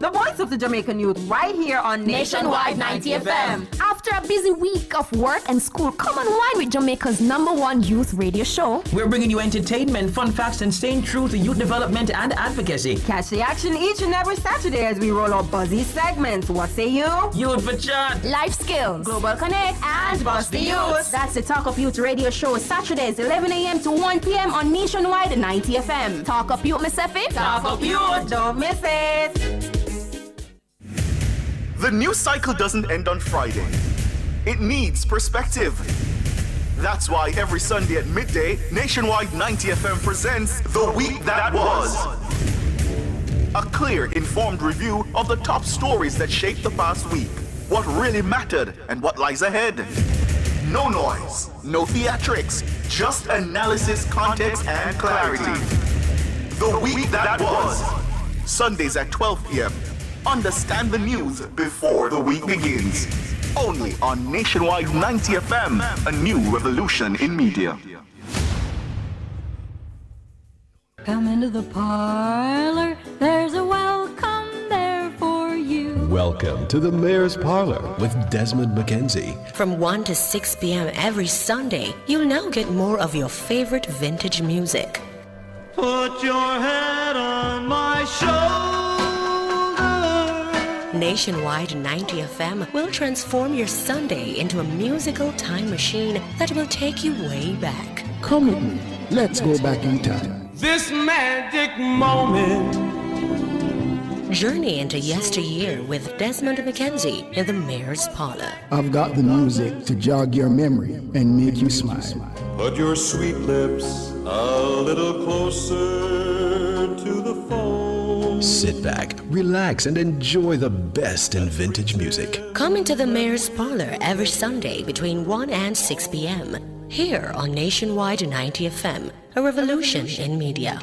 the voice of the Jamaican youth, right here on Nationwide 90 FM. After a busy week of work and school, come and wine with Jamaica's #1 youth radio show. We're bringing you entertainment, fun facts, and staying true to youth development and advocacy. Catch the action each and every Saturday as we roll out buzzy segments. What say you? Youth for chat. Life skills. Global Connect. And Bust the Youth. That's the Talk Up Youth radio show, Saturdays 11 a.m. to 1 p.m. on Nationwide 90 FM. Talk Up Youth, Miss Effie. Talk Up Youth. Don't miss it. The news cycle doesn't end on Friday. It needs perspective. That's why every Sunday at midday, Nationwide 90 FM presents The Week That Was. A clear, informed review of the top stories that shaped the past week, what really mattered and what lies ahead. No noise, no theatrics, just analysis, context, and clarity. The Week That Was. Sundays at 12 p.m. Understand the news before the week begins. Only on Nationwide 90 FM, a new revolution in media. Come into the parlor, there's a welcome there for you. Welcome to the Mayor's Parlor with Desmond McKenzie. From 1 to 6 p.m. every Sunday, you'll now get more of your favorite vintage music. Put your head on my shoulder. Nationwide 90 FM will transform your Sunday into a musical time machine that will take you way back. Come with me. Let's go back in time. This magic moment. Journey into yesteryear with Desmond McKenzie in the Mayor's Parlor. I've got the music to jog your memory and make you smile. Put your sweet lips a little closer to the phone. Sit back, relax, and enjoy the best in vintage music. Come into the Mayor's Parlor every Sunday between 1 and 6 p.m. here on Nationwide 90 FM, a revolution in media.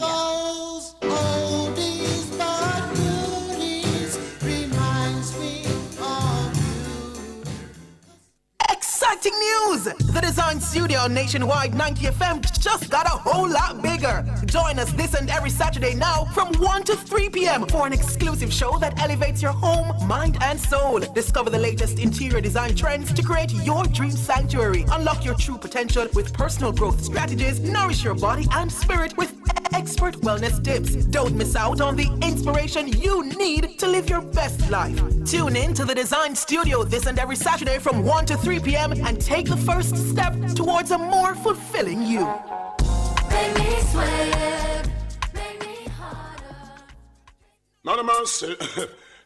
Exciting news! The Design Studio on Nationwide 90 FM just got a whole lot bigger. Join us this and every Saturday now from 1 to 3 p.m. for an exclusive show that elevates your home, mind, and soul. Discover the latest interior design trends to create your dream sanctuary. Unlock your true potential with personal growth strategies. Nourish your body and spirit with expert wellness tips. Don't miss out on the inspiration you need to live your best life. Tune in to the Design Studio this and every Saturday from 1 to 3 p.m. and take the first step towards a more fulfilling you. Make me sweat, make me harder. Not a mercy.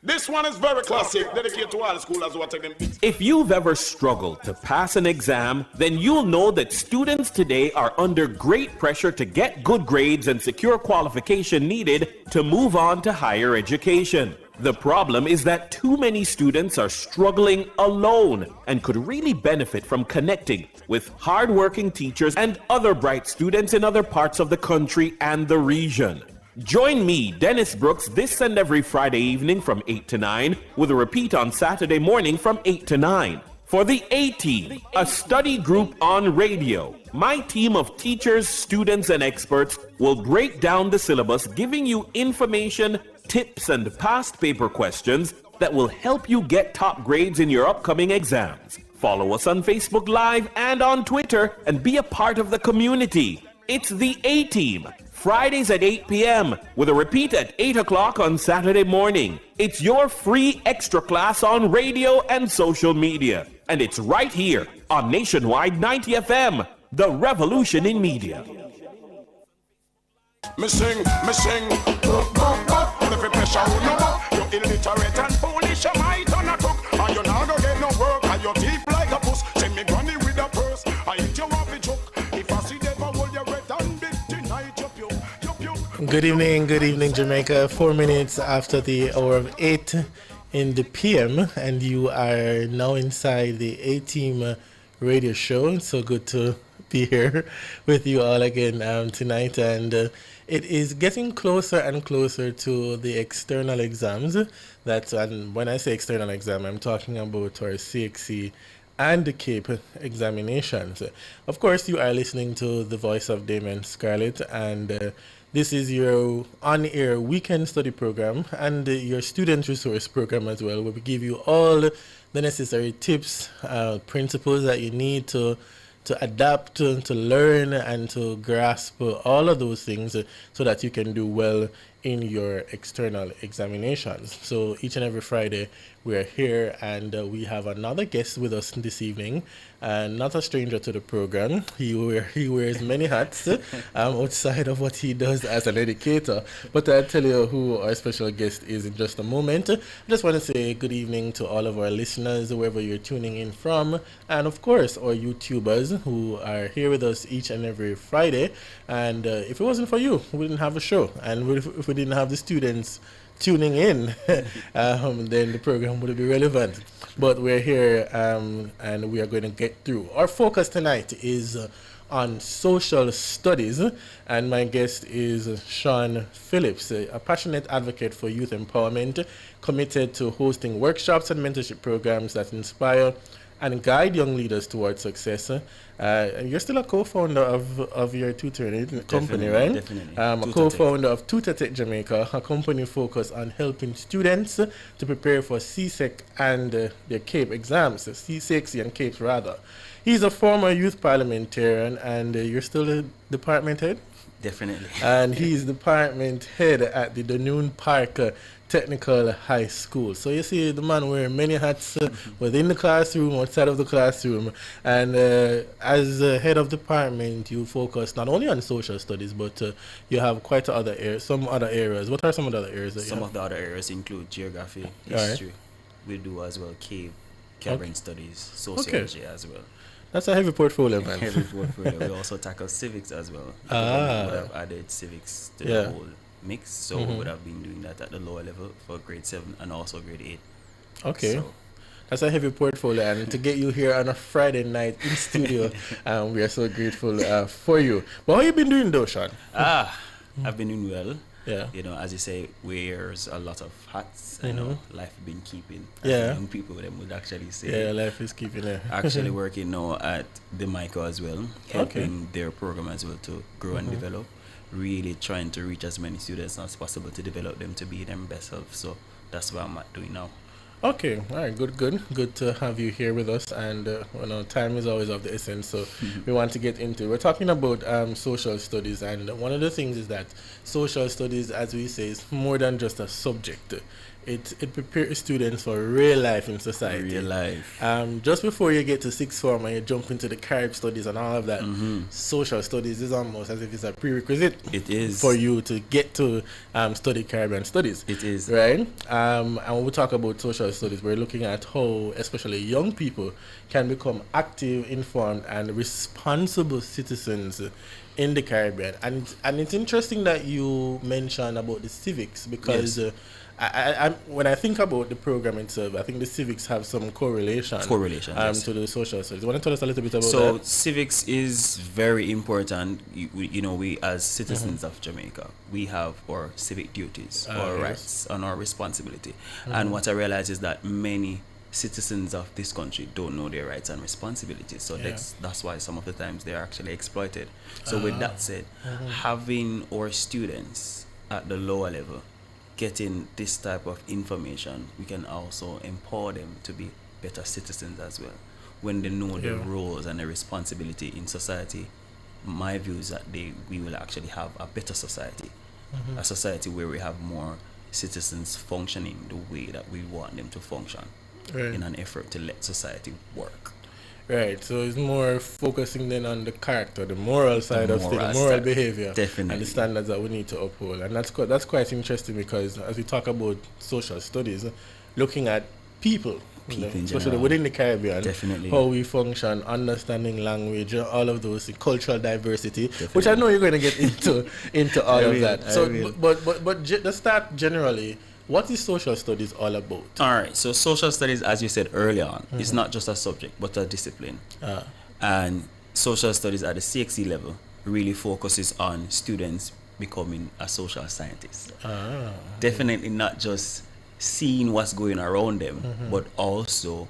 This one is very classic, dedicated to all the schoolers who are taking. If you've ever struggled to pass an exam, then you'll know that students today are under great pressure to get good grades and secure qualification needed to move on to higher education. The problem is that too many students are struggling alone and could really benefit from connecting with hardworking teachers and other bright students in other parts of the country and the region. Join me, Dennis Brooks, this and every Friday evening from 8 to 9, with a repeat on Saturday morning from 8 to 9. For the A-Team, a study group on radio, my team of teachers, students, and experts will break down the syllabus, giving you information, tips, and past paper questions that will help you get top grades in your upcoming exams. Follow us on Facebook Live and on Twitter and be a part of the community. It's the A-Team. Fridays at 8 p.m. with a repeat at 8 o'clock on Saturday morning. It's your free extra class on radio and social media. And it's right here on Nationwide 90 FM, the revolution in media. Me sing. If you pressure who no more, you illiterate and foolish, you might on a cook. And you not gonna get no work, and your teeth like a puss. Send me granny with a purse, I eat you off a joke. If I see them, I hold your red and big tonight, you puke. Good evening, Jamaica. 4 minutes after the hour of 8 in the PM, and you are now inside the A-Team radio show. So good to be here with you all again tonight, and it is getting closer and closer to the external exams. And when I say external exam, I'm talking about our CXC and the CAPE examinations. Of course, you are listening to the voice of Damon Scarlett, and This is your on-air weekend study program and your student resource program as well, where we give you all the necessary tips, principles that you need to adapt, to learn, and to grasp all of those things so that you can do well in your external examinations. So each and every Friday we are here, and we have another guest with us this evening, and not a stranger to the program. He wears many hats outside of what he does as an educator. But I'll tell you who our special guest is in just a moment. I just want to say good evening to all of our listeners, wherever you're tuning in from, and of course our YouTubers who are here with us each and every Friday. And if it wasn't for you, we wouldn't have a show, and if we didn't have the students tuning in, then the program would be relevant. But we're here, and we are going to get through. Our focus tonight is on social studies, and my guest is Sean Phillips, a passionate advocate for youth empowerment, committed to hosting workshops and mentorship programs that inspire and guide young leaders towards success. And you're still a co-founder of your tutoring company, right? Definitely. A co-founder of Tutor Tech Jamaica, a company focused on helping students to prepare for CSEC and their CAPE exams, C6 and CAPE rather. He's a former youth parliamentarian, and you're still the department head? Definitely. And he's department head at the Dunoon Park Technical High School. So you see the man wearing many hats within the classroom, outside of the classroom. And as head of department, you focus not only on social studies, but you have quite some other areas. What are some of the other areas that Some of the other areas include geography, history. Right. We do as well Caribbean studies, sociology as well. That's a heavy portfolio, man. Heavy portfolio. We also tackle civics as well. We would have added civics to the whole mix, so we would have been doing that at the lower level for grade 7 and also grade 8. Okay. So, that's a heavy portfolio, and to get you here on a Friday night in studio, we are so grateful for you. But how you been doing though, Sean? I've been doing well. Yeah. You know, as you say, wears a lot of hats. I know life been keeping. Yeah. Young people them would actually say. Yeah, life is keeping it. Actually working now at the MICO as well, helping their program as well to grow and develop. Really trying to reach as many students as possible to develop them to be them best self. So that's what I'm doing now. Okay, all right, good to have you here with us, and time is always of the essence, so we want to get into it. We're talking about social studies, and one of the things is that social studies, as we say, is more than just a subject. It prepares students for real life in society. Real life. Just before you get to sixth form and you jump into the Carib studies and all of that, social studies is almost as if it's a prerequisite. It is. For you to get to study Caribbean studies. It is. Right? And when we talk about social studies, we're looking at how especially young people can become active, informed, and responsible citizens in the Caribbean. And it's interesting that you mentioned about the civics, because when I think about the program itself, I think the civics have some correlation yes. to the social studies. You want to tell us a little bit about that? So civics is very important. We as citizens of Jamaica, we have our civic duties, our rights, and our responsibility. And what I realize is that many citizens of this country don't know their rights and responsibilities. So that's why some of the times they are actually exploited. So with that said, having our students at the lower level getting this type of information, we can also empower them to be better citizens as well. When they know their roles and their responsibility in society, my view is that we will actually have a better society, a society where we have more citizens functioning the way that we want them to function in an effort to let society work. Right, so it's more focusing then on the character, the moral side of things, the moral behavior, definitely, and the standards that we need to uphold. And that's quite interesting, because as we talk about social studies, looking at people especially within the Caribbean, definitely, how we function, understanding language, all of those, cultural diversity, which I know you're going to get into all of that. So, but let's start generally. What is social studies all about? All right, so social studies, as you said earlier on, is not just a subject, but a discipline. And social studies at the CXC level really focuses on students becoming a social scientist. Definitely not just seeing what's going around them, but also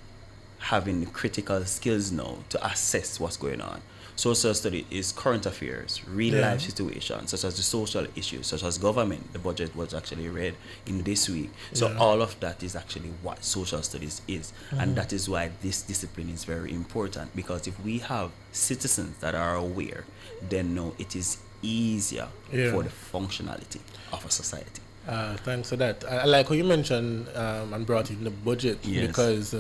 having the critical skills now to assess what's going on. Social study is current affairs, real life situations, such as the social issues, such as government. The budget was actually read in this week. So all of that is actually what social studies is. And that is why this discipline is very important, because if we have citizens that are aware, then no, it is easier for the functionality of a society. Thanks for that. I like how you mentioned and brought in the budget, because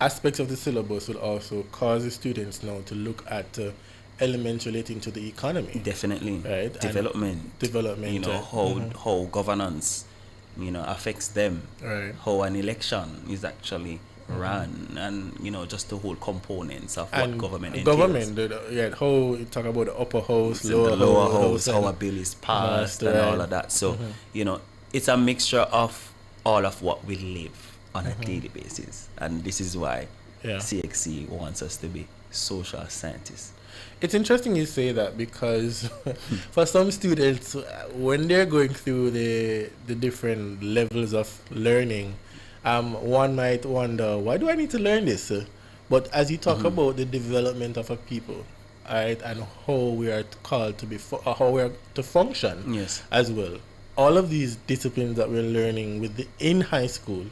aspects of the syllabus will also cause the students now to look at elements relating to the economy. Definitely. Right? Development. You know, how governance, you know, affects them. Right. How an election is actually run, and, you know, just the whole components of what government entails. Government, how you talk about the upper house, the lower house, how a bill is passed, and all of that. So, you know, it's a mixture of all of what we live on a daily basis, and this is why CXC wants us to be social scientists. It's interesting you say that, because for some students, when they're going through the different levels of learning, one might wonder, why do I need to learn this? But as you talk about the development of a people, right, and how we are called to be, how we are to function as well, all of these disciplines that we're learning in high school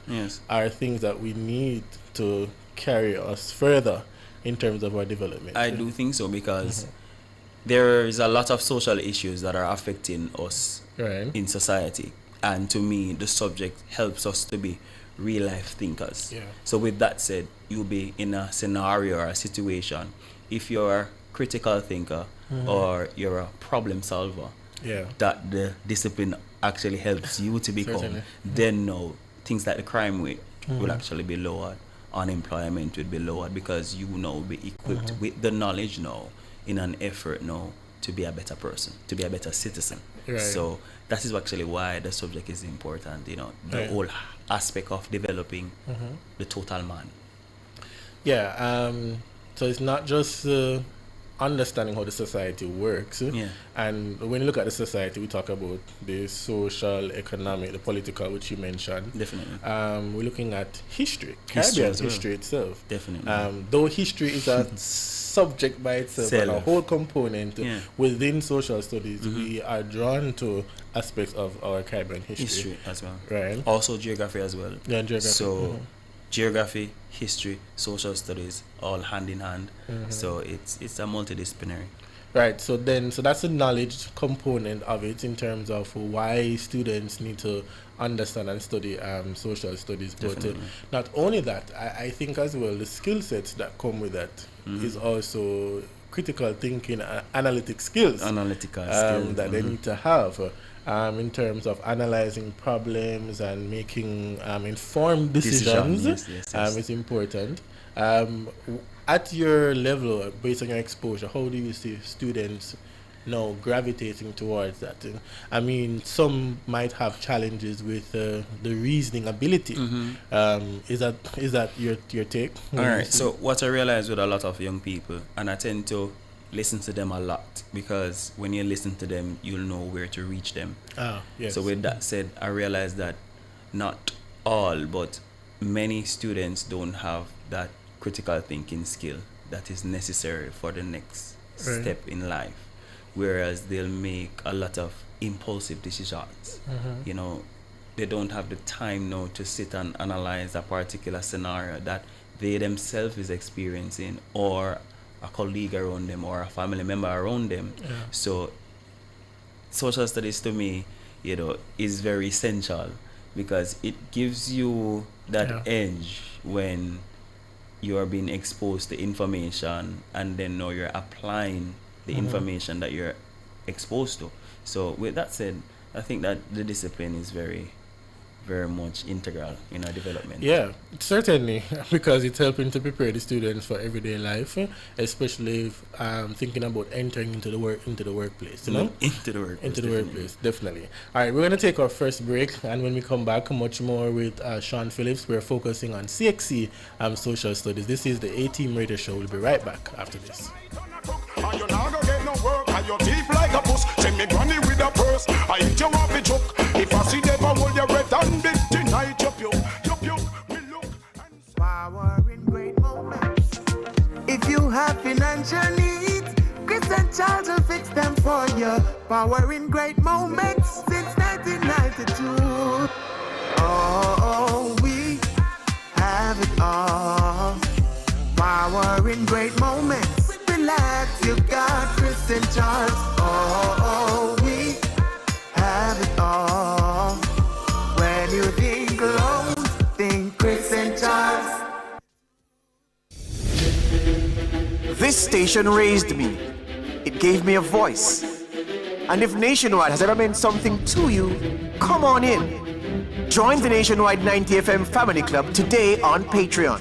are things that we need to carry us further in terms of our development. I do think so, because there is a lot of social issues that are affecting us in society, and to me the subject helps us to be real life thinkers. So with that said, you'll be in a scenario or a situation, if you're a critical thinker or you're a problem solver, that the discipline actually helps you to become, then no, things like the crime rate will actually be lowered, unemployment will be lowered, because you know be equipped with the knowledge now in an effort now to be a better person, to be a better citizen. So that is actually why the subject is important, you know, the whole aspect of developing the total man. So it's not just understanding how the society works. And when you look at the society, we talk about the social, economic, the political, which you mentioned. Definitely. We're looking at history, Caribbean history itself. Definitely. Though history is a subject by itself and a whole component within social studies, we are drawn to aspects of our Caribbean history as well. Right. Also geography as well. Geography. So geography, history, social studies, all hand in hand. So it's a multidisciplinary. Right. So that's the knowledge component of it, in terms of why students need to understand and study social studies. But not only that, I think as well the skill sets that come with that is also critical thinking, analytic skills. That they need to have. In terms of analyzing problems and making informed decisions. It's important. At your level, based on your exposure, how do you see students now gravitating towards that? I mean, some might have challenges with the reasoning ability. Is that your take? All right. So what I realize with a lot of young people, and I tend to listen to them a lot, because when you listen to them, you'll know where to reach them. So with that said, I realize that not all, but many students don't have that critical thinking skill that is necessary for the next step in life, whereas they'll make a lot of impulsive decisions. You know, they don't have the time now to sit and analyze a particular scenario that they themselves is experiencing, or a colleague around them, or a family member around them. So social studies, to me, you know, is very essential, because it gives you that edge when you are being exposed to information, and then now you're applying the information that you're exposed to. So with that said, I think that the discipline is very, very much integral in our development. Yeah, certainly, because it's helping to prepare the students for everyday life, especially if, thinking about entering into the workplace. You know, into the workplace, definitely. All right, we're going to take our first break, and when we come back, much more with Sean Phillips. We're focusing on CXC social studies. This is the A-Team Radio Show. We'll be right back after this. And you not gonna get no work, and your teeth like a puss. Send me granny with a purse, I eat you off the choke. If I see them, I hold your red and big tonight. You we look and power in great moments. If you have financial needs, St. Charles will fix them for you. Power in great moments since 1992. Oh, we have it all. Power in great moments. Relax, you got Chris St. Charles. Oh, we have it all. When you think loans, think Chris St. Charles. This station raised me. It gave me a voice. And if Nationwide has ever meant something to you, come on in. Join the Nationwide 90 FM Family Club today on Patreon.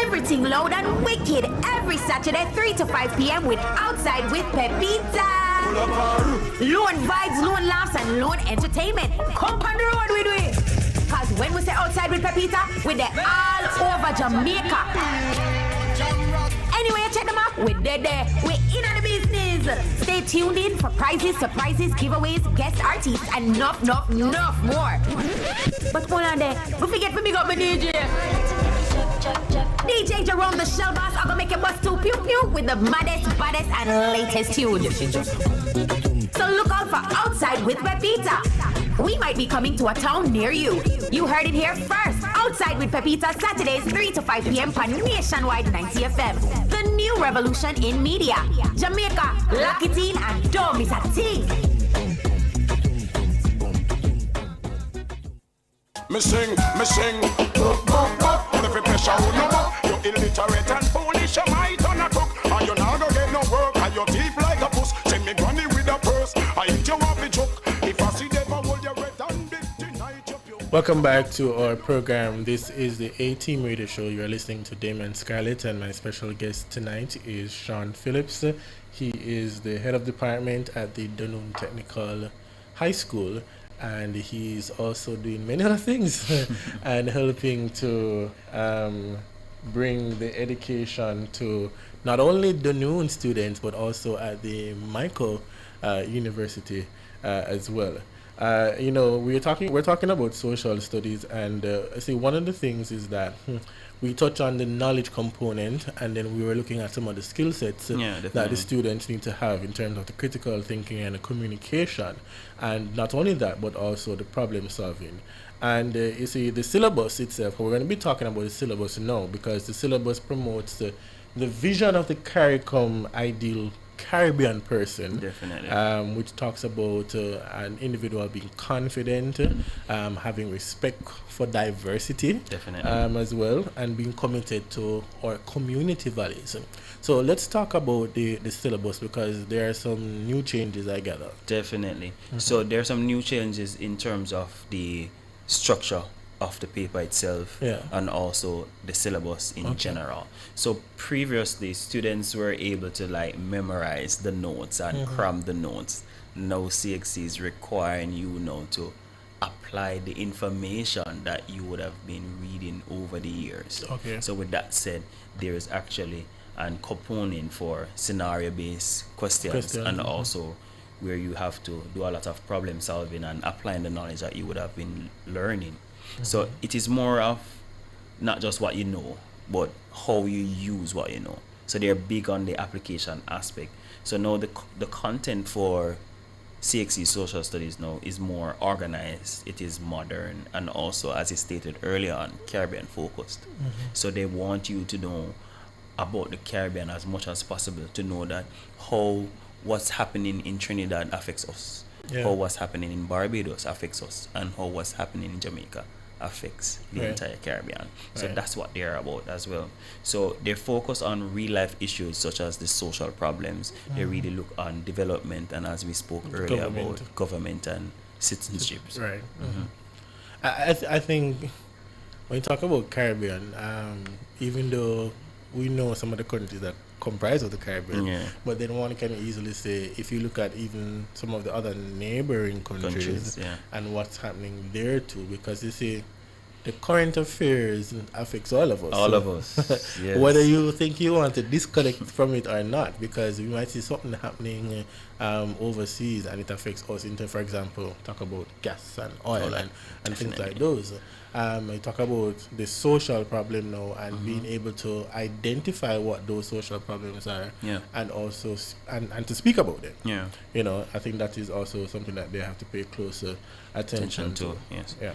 Everything loud and wicked every Saturday 3 to 5 p.m. with Outside with Pepita. Lone vibes, lone laughs, and lone entertainment. Come on the road with it. Cause when we say Outside with Pepita, we're there all over Jamaica. Anyway, check them out. We're there. We're in on the business. Stay tuned in for prizes, surprises, giveaways, guest artists, and enough more. But hold on there. Don't forget to big up my DJ. DJ Jerome, the shell boss, I'm gonna make a bust to pew pew with the maddest, baddest, and latest tune. So look out for Outside with Pepita. We might be coming to a town near you. You heard it here first. Outside with Pepita, Saturdays 3 to 5 p.m. on Nationwide 90 FM. The new revolution in media. Jamaica, lock it in and don't miss a thing. Me sing. On every pressure who no more. You illiterate and foolish, you might on a cook. And you not gonna get no work, and your teeth like a puss. Send me granny with a purse, I eat you off a joke. If I see them, I hold your red and big tonight. Welcome back to our program. This is the A-Team Radio Show. You are listening to Damon Scarlett, and my special guest tonight is Sean Phillips. He is the head of department at the Dunoon Technical High School, and he's also doing many other things and helping to bring the education to not only Dunoon students but also at the Michael University as well. We're talking about social studies, and I see one of the things is that we touch on the knowledge component, and then we were looking at some of the skill sets that the students need to have in terms of the critical thinking and the communication, and not only that, but also the problem solving. And you see, the syllabus itself, we're going to be talking about the syllabus now, because the syllabus promotes the vision of the CARICOM ideal Caribbean person, definitely, which talks about an individual being confident, having respect for diversity, definitely, as well, and being committed to our community values. So let's talk about the syllabus, because there are some new changes, I gather. Definitely. So there are some new changes in terms of the structure of the paper itself, and also the syllabus in general. So previously, students were able to memorize the notes and cram the notes. Now CXC is requiring you now to apply the information that you would have been reading over the years. Okay. So with that said, there is actually an component for scenario-based questions, and also where you have to do a lot of problem solving and applying the knowledge that you would have been learning. So it is more of not just what you know, but how you use what you know. So they're big on the application aspect. So now the content for CXC Social Studies now is more organized, it is modern, and also, as I stated earlier on, Caribbean focused. So they want you to know about the Caribbean as much as possible, to know that how what's happening in Trinidad affects us, how what's happening in Barbados affects us, and how what's happening in Jamaica affects the entire Caribbean. So that's what they're about as well. So they focus on real life issues such as the social problems. They really look on development, and as we spoke earlier about government and citizenship. Right. I think when you talk about Caribbean, even though we know some of the countries that comprise of the Caribbean, but then one can easily say, if you look at even some of the other neighboring countries and what's happening there too, because you see, the current affairs affects all of us. All of us, yes. Whether you think you want to disconnect from it or not, because we might see something happening overseas and it affects us. Into, for example, talk about gas and oil and things like those. I talk about the social problem now and being able to identify what those social problems are, and also and to speak about them. Yeah, you know, I think that is also something that they have to pay closer attention to. Yes. Yeah.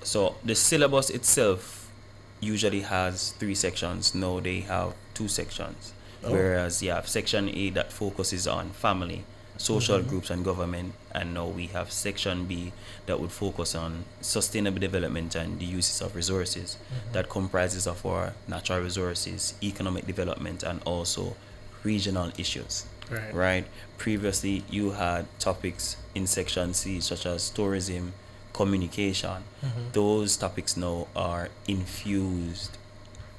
So the syllabus itself usually has 3 sections. Now they have 2 sections. Whereas you have section A that focuses on family, social groups and government, and now we have section B that would focus on sustainable development and the uses of resources that comprises of our natural resources, economic development, and also regional issues. Right? Previously you had topics in section C such as tourism, communication. Those topics now are infused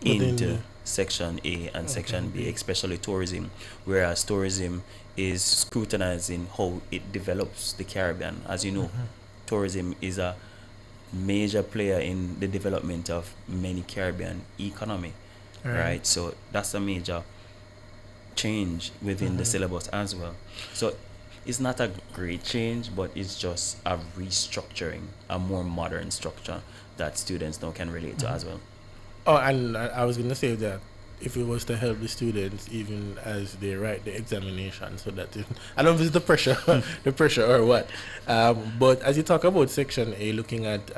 into section A and section B, especially tourism, whereas tourism is scrutinizing how it develops the Caribbean. As you know, tourism is a major player in the development of many Caribbean economy, right? So that's a major change within the syllabus as well. So it's not a great change, but it's just a restructuring, a more modern structure that students now can relate to as well. Oh, and I was going to say that if it was to help the students even as they write the examination, so that I don't know if it's the pressure, the pressure or what. But as you talk about section A, looking at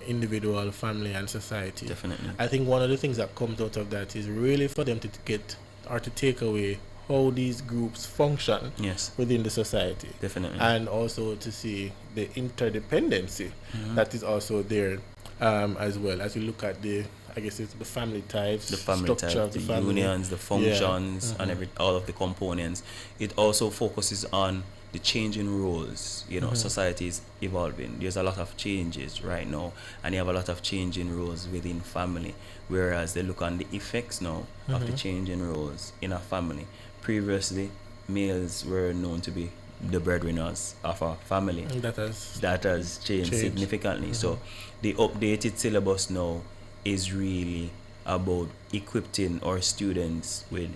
individual, family, and society, definitely, I think one of the things that comes out of that is really for them to get or to take away how these groups function within the society. Definitely. And also to see the interdependency that is also there as well. As you look at the, I guess it's the family types, the family structure types, of the unions, the functions, and all of the components. It also focuses on the changing roles. You know, society is evolving. There's a lot of changes right now, and you have a lot of changing roles within family. Whereas they look on the effects now of the changing roles in a family. Previously, males were known to be the breadwinners of a family. That has changed significantly. So the updated syllabus now is really about equipping our students with,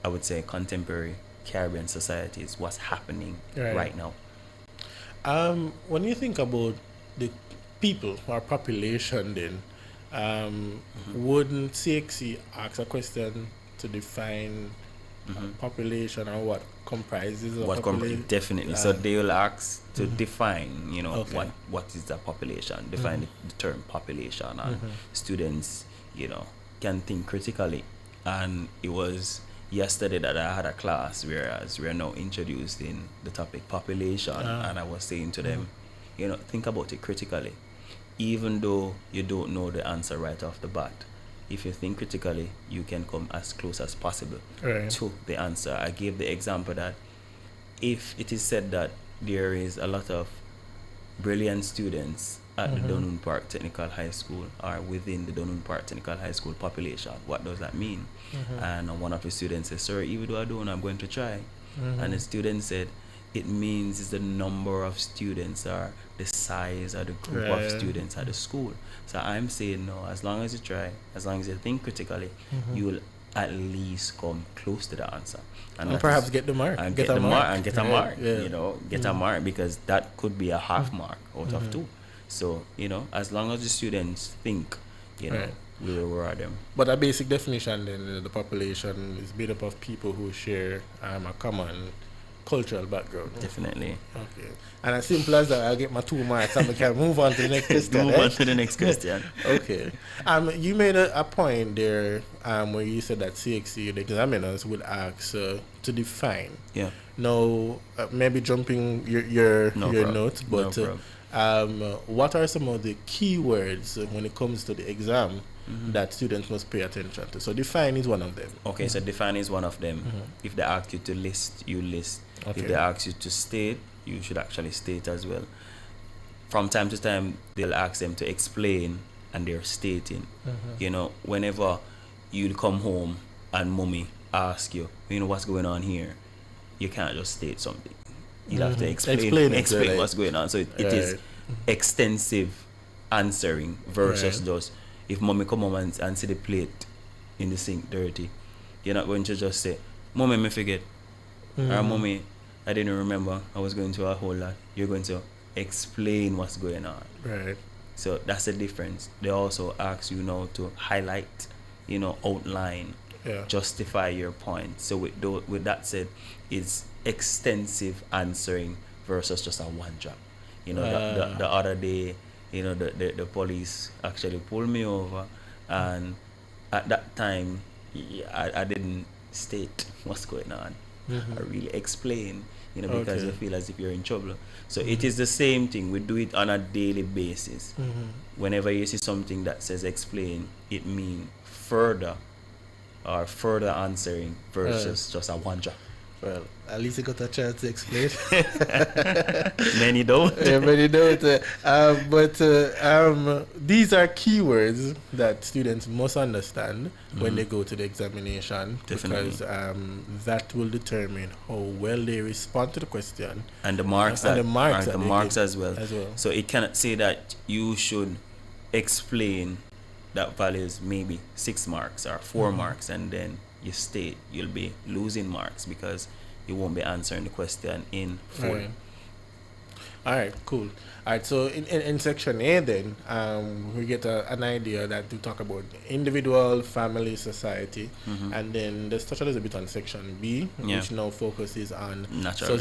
I would say, contemporary Caribbean societies, what's happening right now. When you think about the people or population then, wouldn't CXC ask a question to define population or what comprises of population? Definitely. So they will ask to define, you know, what is the population, define the term population, and students, you know, can think critically. And it was yesterday that I had a class whereas we are now introducing the topic population, and I was saying to them, you know, think about it critically. Even though you don't know the answer right off the bat, if you think critically, you can come as close as possible to the answer. I gave the example that if it is said that there is a lot of brilliant students at the Dunoon Park Technical High School or within the Dunoon Park Technical High School population, what does that mean? And one of the students said, "Sir, even though I don't, I'm going to try." And the student said, it means it's the number of students or the size of the group of students at the school. So I'm saying no, as long as you try, as long as you think critically, you will at least come close to the answer. And perhaps get the mark. And get a mark. You know, get a mark, because that could be a half mark out of 2. So, you know, as long as the students think, you know, we will reward them. But a basic definition then, the population is made up of people who share a common cultural background. Definitely. Okay. And as simple as that, I'll get my 2 marks and we can move on to the next question. Move on to the next question. Okay. You made a point there where you said that CXC, the examiners, would ask to define. Yeah. Now, maybe jumping your notes, but what are some of the key words when it comes to the exam that students must pay attention to? So define is one of them. Okay, so define is one of them. If they ask you to list, you list. Okay. If they ask you to state, you should actually state as well. From time to time, they'll ask them to explain, and they're stating. You know, whenever you come home and mommy ask you, you know, what's going on here, you can't just state something. You'll have to explain what's going on. So it is extensive answering versus Right. just if mommy come home and see the plate in the sink dirty, you're not going to just say, "Mommy, me forget," or "Mommy, I didn't remember. I was going to a whole lot." You're going to explain what's going on. Right. So that's the difference. They also ask you now to highlight, outline, justify your point. So with that said, it's extensive answering versus just a one drop. The other day, the police actually pulled me over, and at that time, I didn't state what's going on. I really explain, because you feel as if you're in trouble. So it is the same thing. We do it on a daily basis. Whenever you see something that says explain, it means further answering versus just a one drop. Well, at least you got a chance to explain. Many don't. Yeah, many don't. But these are keywords that students must understand when they go to the examination. Definitely. Because that will determine how well they respond to the question. And the marks, and the marks as well. So it cannot say that you should explain that values maybe 6 marks or 4 marks, and then you state, you'll be losing marks because you won't be answering the question in full. Right. All right, cool. All right, so in section A then, we get an idea that we talk about individual, family, society, and then let's touch a little bit on section B, which now focuses on natural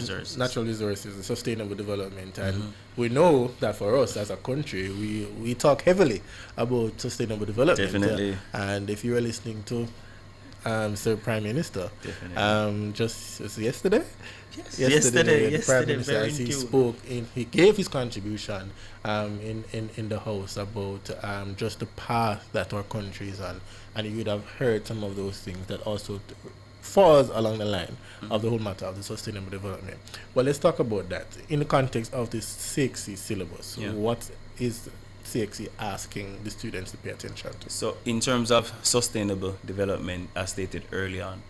resources and sustainable development. And we know that for us as a country, we talk heavily about sustainable development. Definitely. And if you are listening to Sir Prime Minister, just yesterday, the Prime Minister, as he spoke, he gave his contribution in the House about just the path that our country is on, and you would have heard some of those things that also falls along the line of the whole matter of the sustainable development. Well, let's talk about that in the context of this CXC syllabus. What is CXC asking the students to pay attention to? So in terms of sustainable development, as stated early on,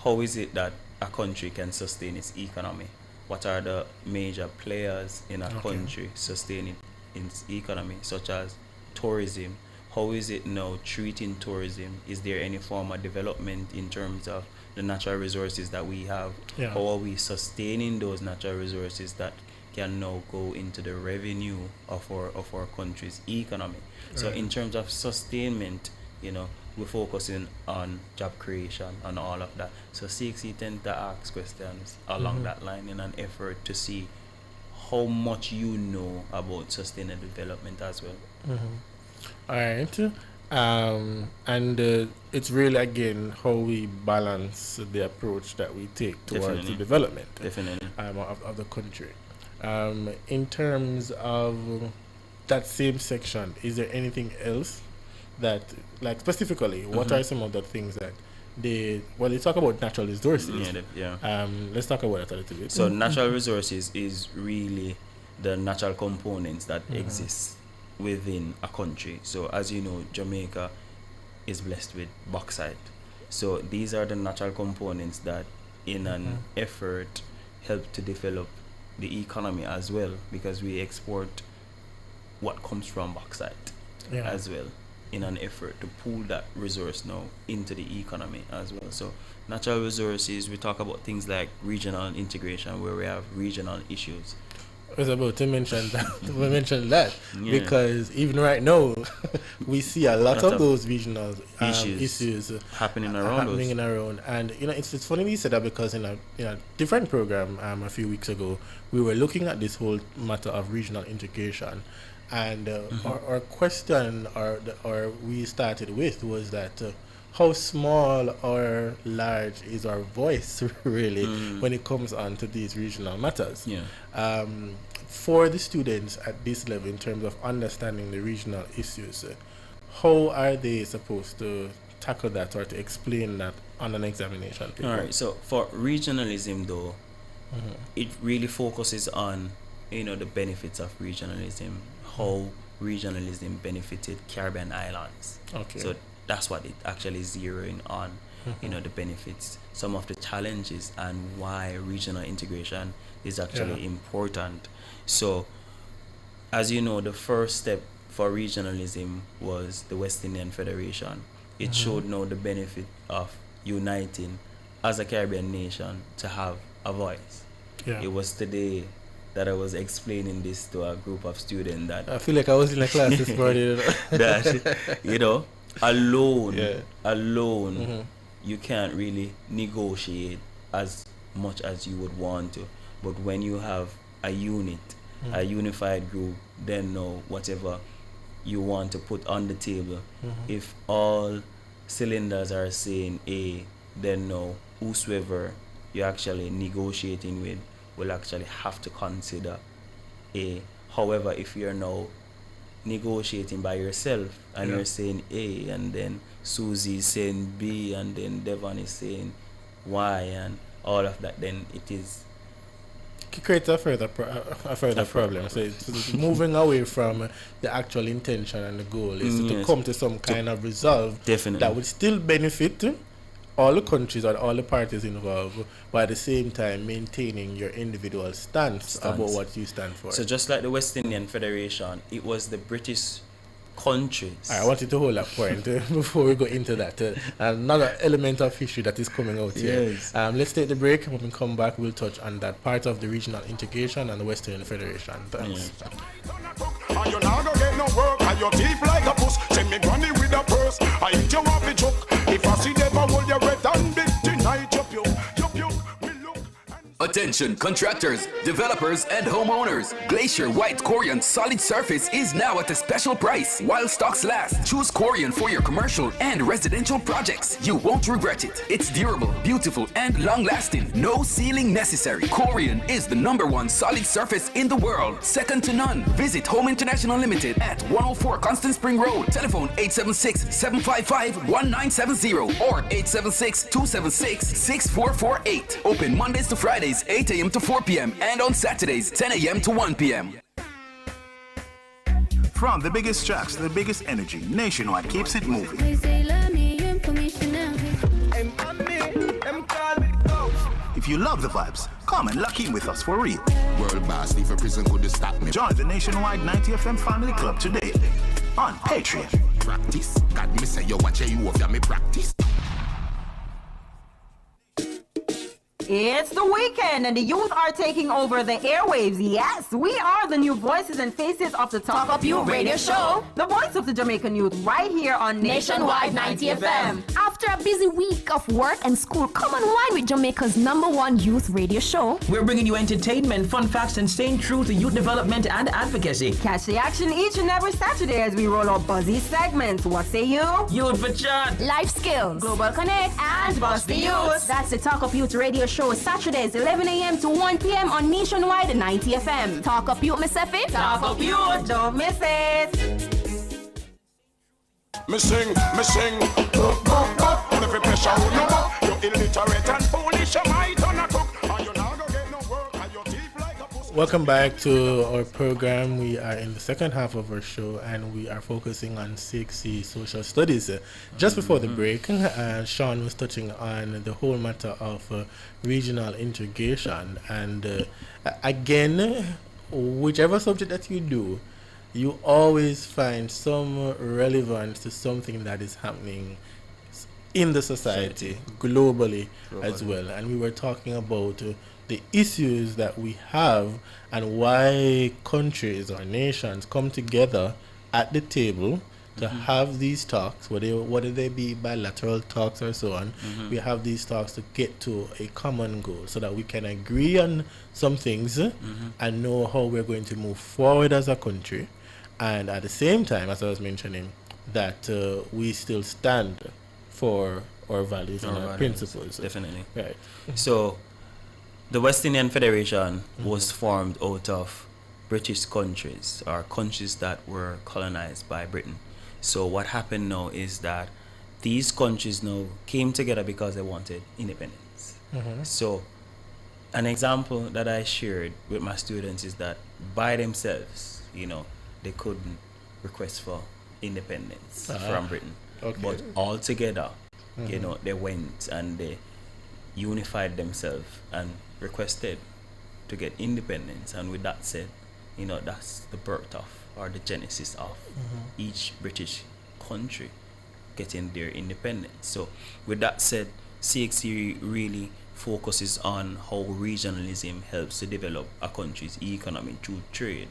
how is it that a country can sustain its economy? What are the major players in a country sustaining its economy, such as tourism? How is it now treating tourism? Is there any form of development in terms of the natural resources that we have? How are we sustaining those natural resources that can now go into the revenue of our country's economy? So in terms of sustainment, we're focusing on job creation and all of that. So CXC tend to ask questions along that line in an effort to see how much you know about sustainable development as well. All right. And it's really, again, how we balance the approach that we take towards the development of the country. In terms of that same section, is there anything else that, like specifically, what are some of the things that they talk about natural resources? Let's talk about it a little bit. So natural resources is really the natural components that exist within a country. So as you know, Jamaica is blessed with bauxite. So these are the natural components that in an effort help to develop the economy as well, because we export what comes from bauxite as well, in an effort to pull that resource now into the economy as well. So natural resources, we talk about things like regional integration, where we have regional issues. I was about to mention that, because even right now we see a lot of those regional issues happening around. And it's funny you said that, because in a different program a few weeks ago, we were looking at this whole matter of regional integration, and our question or we started with was that how small or large is our voice really when it comes on to these regional matters. For the students at this level, in terms of understanding the regional issues, how are they supposed to tackle that or to explain that on an examination paper? All right, so for regionalism though, it really focuses on the benefits of regionalism, how regionalism benefited Caribbean islands. So that's what it actually is zeroing on, the benefits, some of the challenges, and why regional integration is actually important. So, as you know, the first step for regionalism was the West Indian Federation. It showed now the benefit of uniting as a Caribbean nation to have a voice. Yeah. It was today that I was explaining this to a group of students that I feel like I was in a class this morning. that, you know, alone, you can't really negotiate as much as you would want to. But when you have a unit, a unified group, then know whatever you want to put on the table. If all cylinders are saying A, then know whosoever you're actually negotiating with will actually have to consider A. However, if you're now negotiating by yourself and you're saying A, and then Susie is saying B, and then Devon is saying Y, and all of that, then it creates a further problem. So it's moving away from the actual intention, and the goal is to come to some kind of resolve that would still benefit all the countries and all the parties involved, but at the same time maintaining your individual stance about what you stand for. So just like the West Indian Federation, it was the British countries. I wanted to hold that point before we go into that. Another element of history that is coming out here. Yes. Let's take the break. When we come back, we'll touch on that part of the regional integration and the West Indian Federation. Thanks. And you not gonna get no work, and your teeth like a puss. Send me granny with a purse. I eat you off the choke. If I see them, I hold your red and big tonight. You puke. Attention contractors, developers and homeowners. Glacier White Corian Solid Surface is now at a special price while stocks last. Choose Corian for your commercial and residential projects. You won't regret it. It's durable, beautiful and long-lasting. No sealing necessary. Corian is the #1 solid surface in the world. Second to none. Visit Home International Limited at 104 Constant Spring Road. Telephone 876-755-1970 or 876-276-6448. Open Mondays to Fridays, 8 a.m. to 4 p.m. and on Saturdays, 10 a.m. to 1 p.m. From the biggest tracks to the biggest energy, Nationwide keeps it moving. If you love the vibes, come and lock in with us for real. World boss, leave a prison could stop me. Join the Nationwide 90 FM Family Club today on Patreon. Practice. God, me say you watch you off, me practice. It's the weekend and the youth are taking over the airwaves. Yes, we are the new voices and faces of the Talk Up Youth radio show. The voice of the Jamaican youth right here on Nationwide 90 FM. After a busy week of work and school, come and wine with Jamaica's #1 youth radio show. We're bringing you entertainment, fun facts, and staying true to youth development and advocacy. Catch the action each and every Saturday as we roll out buzzy segments. What say you? Youth for chat. Life skills. Global Connect. And Bust the Youth. That's the Talk Up Youth radio show. Saturdays, 11 a.m. to 1 p.m. on Nationwide 90 FM. Talk Up Youth, Miss Effie. Talk Up Youth. Don't miss it. Me sing. If you pressure who no more, you illiterate and foolish, you might on a cook. And you not gonna get no work, and your teeth like a pussy. Welcome back to our program. We are in the second half of our show and we are focusing on 6C social studies. Just before the break, Sean was touching on the whole matter of regional integration. And again, whichever subject that you do, you always find some relevance to something that is happening in the society, globally as well. And we were talking about the issues that we have and why countries or nations come together at the table to have these talks, whether they be bilateral talks or so on. We have these talks to get to a common goal so that we can agree on some things and know how we're going to move forward as a country. And at the same time, as I was mentioning, that we still stand for our values and our principles. Definitely. Right. So the West Indian Federation was formed out of British countries, or countries that were colonized by Britain. So what happened now is that these countries now came together because they wanted independence. So an example that I shared with my students is that by themselves, they couldn't request for independence from Britain. But all together, they went and they unified themselves and requested to get independence. And with that said, that's the birth of, or the genesis of each British country getting their independence. So with that said, CXC really focuses on how regionalism helps to develop a country's economy through trade.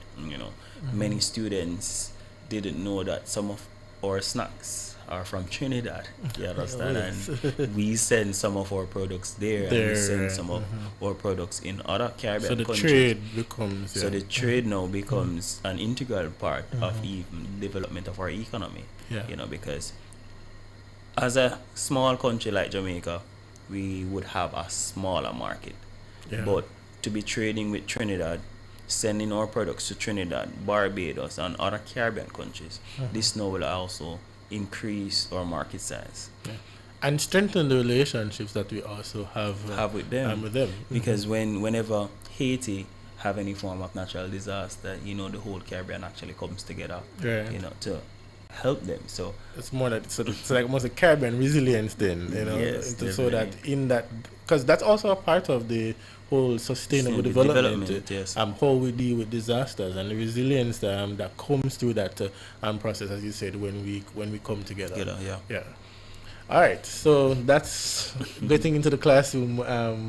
Many students didn't know that some of our snacks are from Trinidad. You understand? And we send some of our products there, and we send some of our products in other Caribbean countries. So the trade now becomes an integral part of even development of our economy. Because as a small country like Jamaica, we would have a smaller market. But to be trading with Trinidad, sending our products to Trinidad, Barbados, and other Caribbean countries, this now will also increase our market size. And strengthen the relationships that we also have with them. Because whenever Haiti have any form of natural disaster, the whole Caribbean actually comes together, to help them. So it's more that it's like almost a Caribbean resilience then, Yes, so that in that, because that's also a part of the whole sustainable development, how we deal with disasters and the resilience that comes through that process, as you said, when we come together. All right, so that's getting into the classroom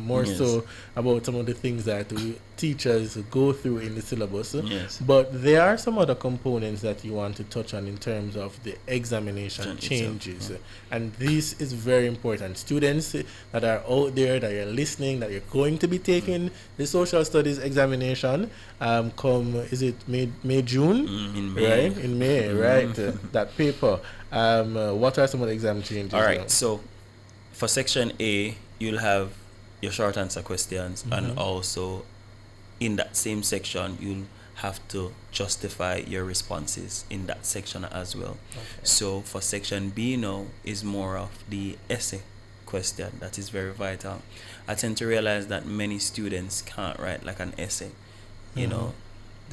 more so about some of the things that teachers go through in the syllabus. But there are some other components that you want to touch on in terms of the examination changes. And this is very important. Students that are out there, that you're listening, that you're going to be taking the social studies examination, is it May, June? In May. Right? In May, right? That paper. What are some of the exam changes? All right, so for section A, you'll have your short answer questions, and also in that same section, you'll have to justify your responses in that section as well. So for section B now is more of the essay question. That is very vital. I tend to realize that many students can't write like an essay. They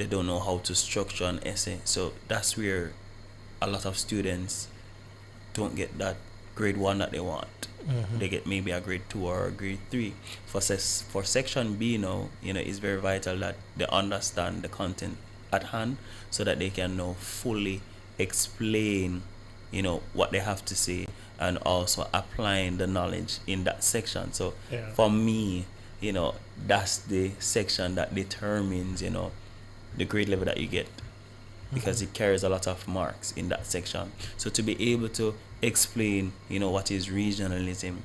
don't know how to structure an essay. So that's where a lot of students don't get that grade 1 that they want. They get maybe a grade 2 or a grade 3. For section B now, it's very vital that they understand the content at hand, so that they can now fully explain, what they have to say, and also applying the knowledge in that section. So for me, that's the section that determines, the grade level that you get, because it carries a lot of marks in that section. So to be able to explain, what is regionalism,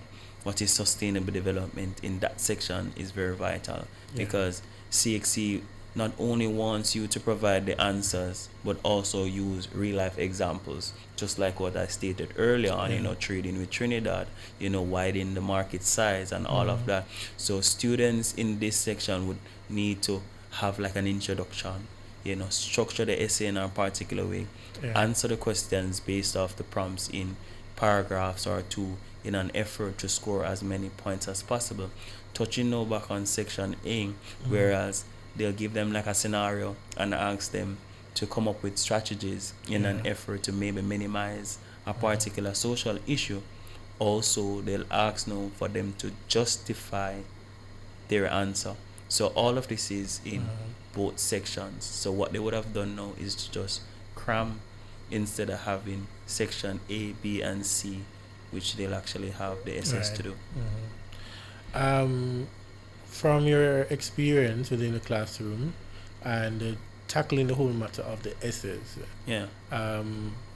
what is sustainable development in that section is very vital, because CXC not only wants you to provide the answers, but also use real life examples, just like what I stated earlier on, trading with Trinidad, widening the market size and all of that. So students in this section would need to have like an introduction, structure the essay in a particular way, answer the questions based off the prompts in paragraphs or two, in an effort to score as many points as possible. Touching now back on section A, whereas they'll give them like a scenario and ask them to come up with strategies in an effort to maybe minimize a particular social issue. Also, they'll ask now for them to justify their answer. So all of this is in both sections. So what they would have done now is to just cram, instead of having section A, B, and C, which they'll actually have the essays to do. From your experience within the classroom and tackling the whole matter of the essays,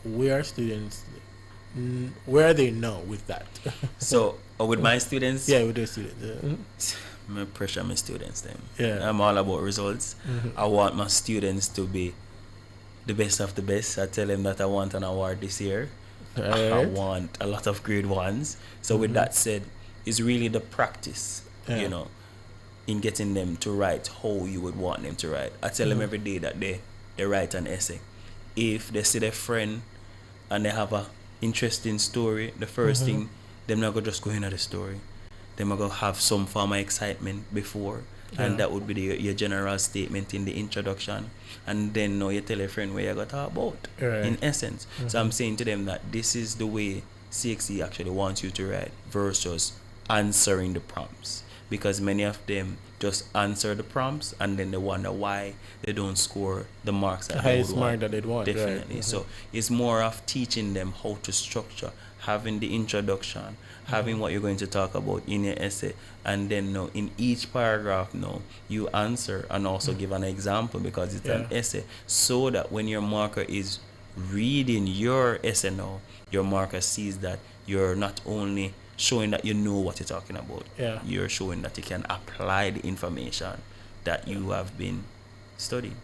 where are students, where are they now with that? So with my students? Yeah, with the students. I pressure my students then. I'm all about results. I want my students to be the best of the best. I tell them that I want an award this year. I want a lot of grade 1s. So with that said, it's really the practice, in getting them to write how you would want them to write. I tell them every day that they write an essay. If they see their friend and they have a interesting story, the first thing, they're not going to just go into the story. They're going to have some form of excitement before, and that would be your general statement in the introduction. And then now you tell a friend where you're going to talk about, in essence. So I'm saying to them that this is the way CXC actually wants you to write versus answering the prompts. because many of them just answer the prompts and then they wonder why they don't score the marks that they would want. That they'd want. Definitely. Right. So it's more of teaching them how to structure, having the introduction, having what you're going to talk about in your essay, and then in each paragraph you answer and also give an example, because it's an essay, so that when your marker is reading your essay your marker sees that you're not only showing that you know what you're talking about, you're showing that you can apply the information that you have been studying.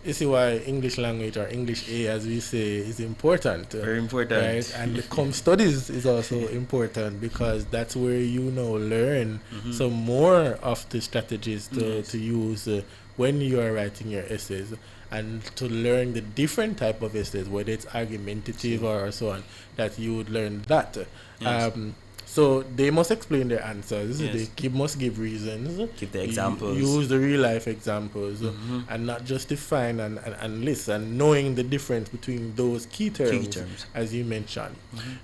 You see why English language, or English A as we say, is important. Very important. Right? And the com studies is also important, because that's where you learn some more of the strategies to use when you are writing your essays, and to learn the different type of essays, whether it's argumentative or so on, that you would learn that. Yes. So they must explain their answers. Yes. They must give reasons. Give the examples. Use the real life examples, and not just define and list, and knowing the difference between those key terms. As you mentioned.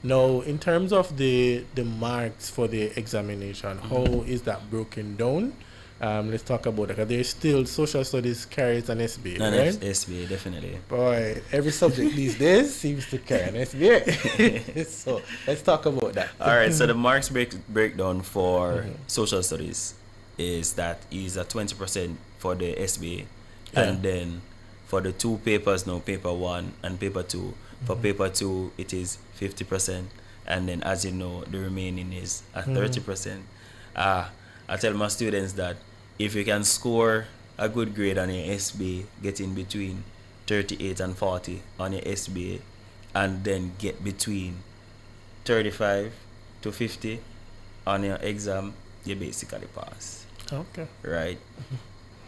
Now, in terms of the marks for the examination, how is that broken down? Let's talk about it. There's still social studies carries an SBA, right? SBA, definitely. Boy, every subject these days seems to carry an SBA. So let's talk about that. All right. So the marks breakdown for social studies is that is a 20% for the SBA, and then for the two papers paper 1 and paper 2. For paper 2, it is 50%, and then as you know, the remaining is at 30%. I tell my students that if you can score a good grade on your SBA, getting between 38 and 40 on your SBA, and then get between 35 to 50 on your exam, you basically pass. Okay. Right?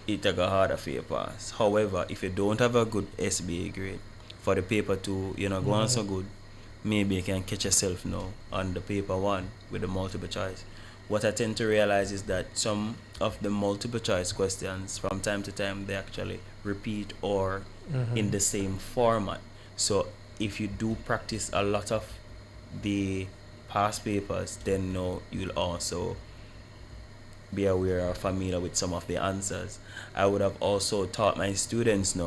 It take a harder for you pass. However, if you don't have a good SBA grade, for the paper 2, you're not going so good, maybe you can catch yourself on the paper 1 with the multiple choice. What I tend to realize is that some of the multiple choice questions, from time to time, they actually repeat or in the same format. So if you do practice a lot of the past papers, then you'll also be aware or familiar with some of the answers. I would have also taught my students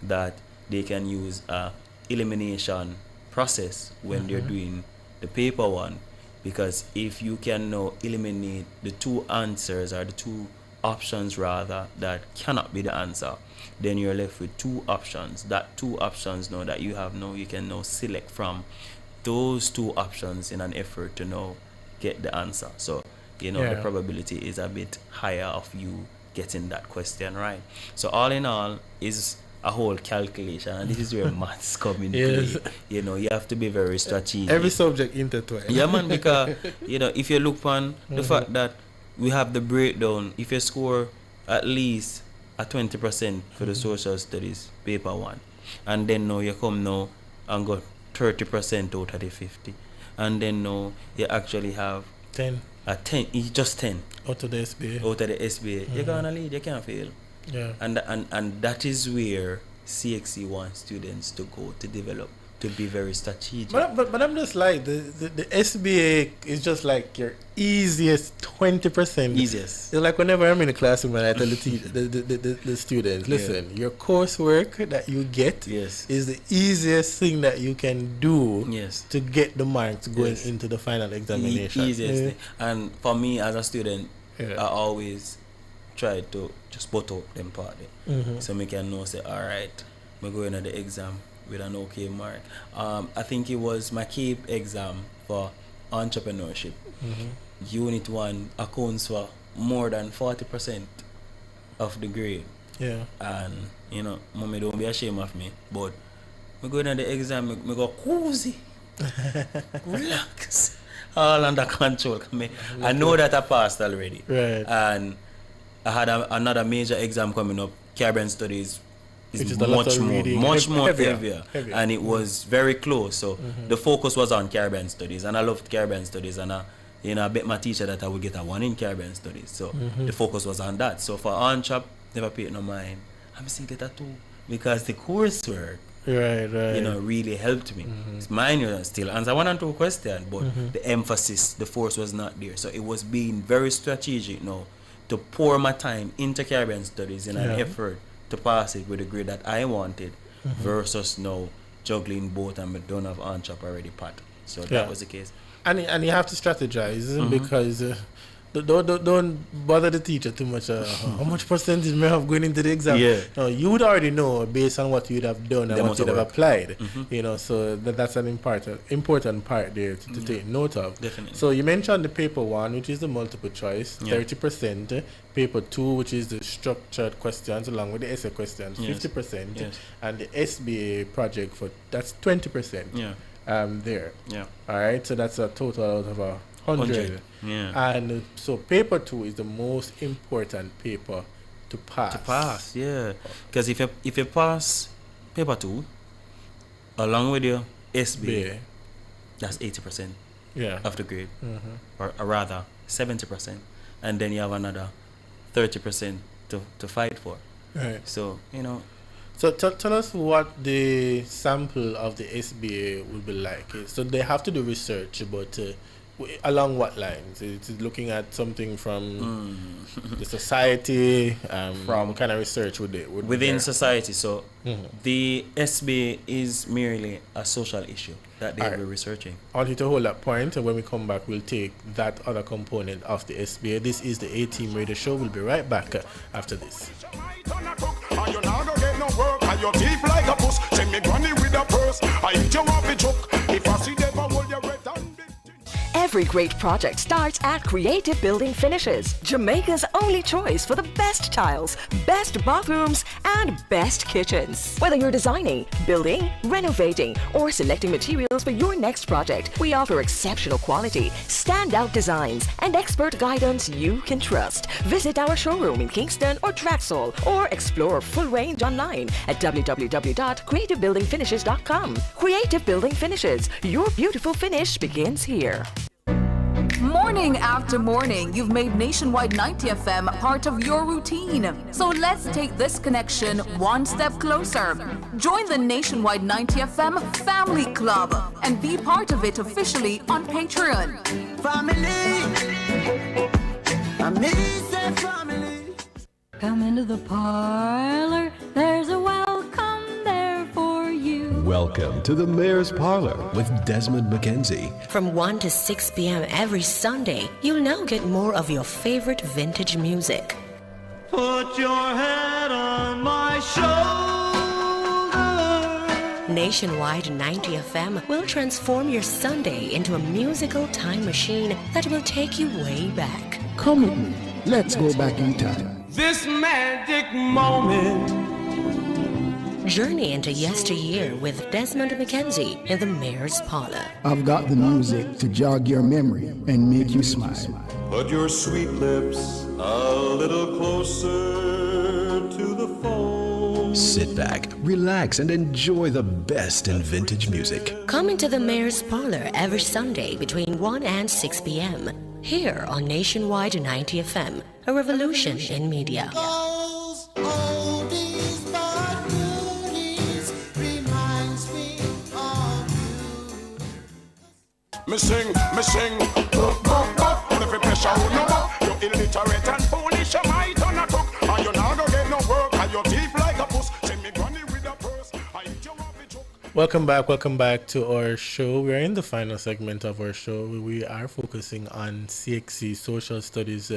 that they can use a elimination process when they're doing the paper 1. Because if you can now eliminate the two answers, or the two options rather, that cannot be the answer, then you're left with two options. That two options that you have you can now select from those two options in an effort to get the answer. So the probability is a bit higher of you getting that question right. So all in all is a whole calculation, and this is where maths come into play. You have to be very strategic. Every subject intertwined. Yeah, man, because if you look on the fact that we have the breakdown, if you score at least a 20% for the social studies paper 1, and then you come and got 30% out of the 50, and then you actually have 10, just 10 out of the SBA. You're gonna lead. You can't fail. Yeah. And that is where CXC wants students to go to develop, to be very strategic. But I'm just like the SBA is just like your easiest 20%. Easiest. It's like whenever I'm in the classroom and I tell the students, listen, your coursework that you get is the easiest thing that you can do to get the marks going into the final examination. Easiest thing. And for me as a student, I always try to just put out them part so me can know, say, all right, I'm going to the exam with an okay mark. I think it was my CAPE exam for entrepreneurship. Unit 1 accounts for more than 40% of the grade. Yeah. And mommy, don't be ashamed of me, but me going to the exam, me go cozy, relax, all under control. I know that I passed already. Right. And I had another major exam coming up. Caribbean Studies is much more heavier. And it was very close. So the focus was on Caribbean Studies, and I loved Caribbean Studies, and I bet my teacher that I would get a 1 in Caribbean Studies. So the focus was on that. So for Entrep, never paid no mind. I'm still get a 2 because the coursework really helped me. It's mine still answer 1 and 2 questions, but the emphasis, the force was not there. So it was being very strategic to pour my time into Caribbean studies in an Yeah. effort to pass it with a grade that I wanted versus now juggling both and I don't have on-chop already pat. So that was the case. And you have to strategize because don't bother the teacher too much. How much percentage may have going into the exam? Yeah. No, you would already know based on what you'd have done and The what you'd have work. applied. You know, so that's an important part there to take note of. Definitely. So you mentioned the paper 1, which is the multiple choice, 30%. Paper 2, which is the structured questions along with the essay questions, 50%. Yes. And the SBA project that's 20%. Yeah. There. Yeah. All right. So that's a total out of 100. Yeah. And so paper 2 is the most important paper to pass. Yeah. Because if you pass paper 2 along with your SBA, that's 80% of the grade, or rather 70%, and then you have another 30% to fight for. Right. So So tell us what the sample of the SBA will be like. So they have to do research, but along what lines? It's looking at something from the society. From what kind of research would they within society? So the SBA is merely a social issue that they will be researching. I want you to hold that point, and when we come back, we'll take that other component of the SBA. This is the A-Team Radio Show. We'll be right back after this. And you not gonna get no work, and your teeth like a puss. Send me granny with a purse. I eat you off the joke. If I see them, I hold your red and Every great project starts at Creative Building Finishes, Jamaica's only choice for the best tiles, best bathrooms, and best kitchens. Whether you're designing, building, renovating, or selecting materials for your next project, we offer exceptional quality, standout designs, and expert guidance you can trust. Visit our showroom in Kingston or Traxall, or explore our full range online at www.creativebuildingfinishes.com. Creative Building Finishes, your beautiful finish begins here. Morning after morning, you've made Nationwide 90 FM part of your routine. So let's take this connection one step closer. Join the Nationwide 90 FM Family Club and be part of it officially on Patreon. Family. Come into the parlor, there's a welcome there for you. Welcome to the Mayor's Parlor with Desmond McKenzie. From 1 to 6 p.m. every Sunday, you'll now get more of your favorite vintage music. Put your head on my shoulder. Nationwide 90 FM will transform your Sunday into a musical time machine that will take you way back. Come with me. Let's go back in time. This magic moment. Journey into yesteryear with Desmond McKenzie in the Mayor's Parlor. I've got the music to jog your memory and make you smile. Put your sweet lips a little closer to the phone. Sit back, relax, and enjoy the best in vintage music. Come into the Mayor's Parlor every Sunday between 1 and 6 p.m. here on Nationwide 90 FM, a revolution in media. Me sing, bup, bup, bup. And if you pressure on no buck, you illiterate and foolish, you might on a cook. And you not gonna get no work, and your teeth like a puss. Send me granny with a purse, I eat you off the joke. Welcome back to our show. We're in the final segment of our show. We are focusing on CXC Social Studies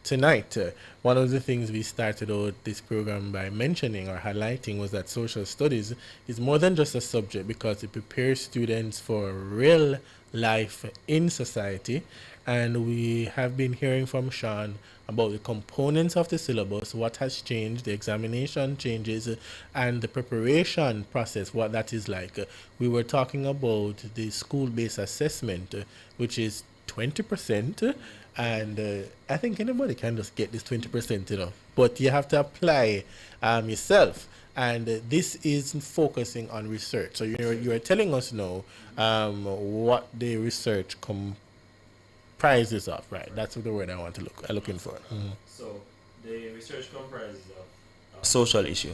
tonight. One of the things we started out this program by mentioning or highlighting was that social studies is more than just a subject because it prepares students for real life in society. And we have been hearing from Sean about the components of the syllabus, what has changed, the examination changes, and the preparation process, what that is like. We were talking about the school-based assessment, which is 20%, and I think anybody can just get this 20%, you know, but you have to apply yourself. And this is focusing on research. So you are telling us now what the research comprises of, right? That's the word I want to looking for. Mm-hmm. So the research comprises of a social issue,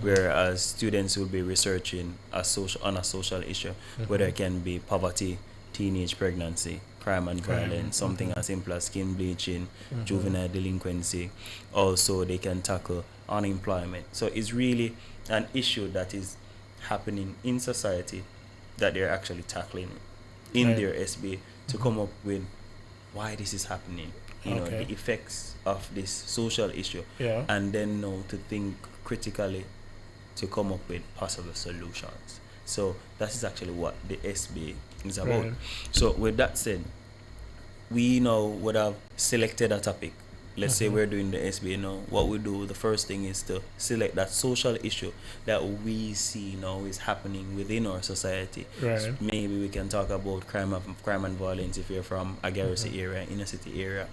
whereas students will be researching on a social issue, whether it can be poverty, teenage pregnancy, crime and violence, something as simple as skin bleaching, juvenile delinquency. Also, they can tackle unemployment. So it's really an issue that is happening in society that they're actually tackling in their SBA to come up with why this is happening, you know, the effects of this social issue, and then to think critically to come up with possible solutions. So that is actually what the SBA is about. So with that said, we would have selected a topic. Let's say we're doing the SBA now. What we do, the first thing is to select that social issue that we see now is happening within our society. So maybe we can talk about crime and violence if you're from a Garrison area, inner city area.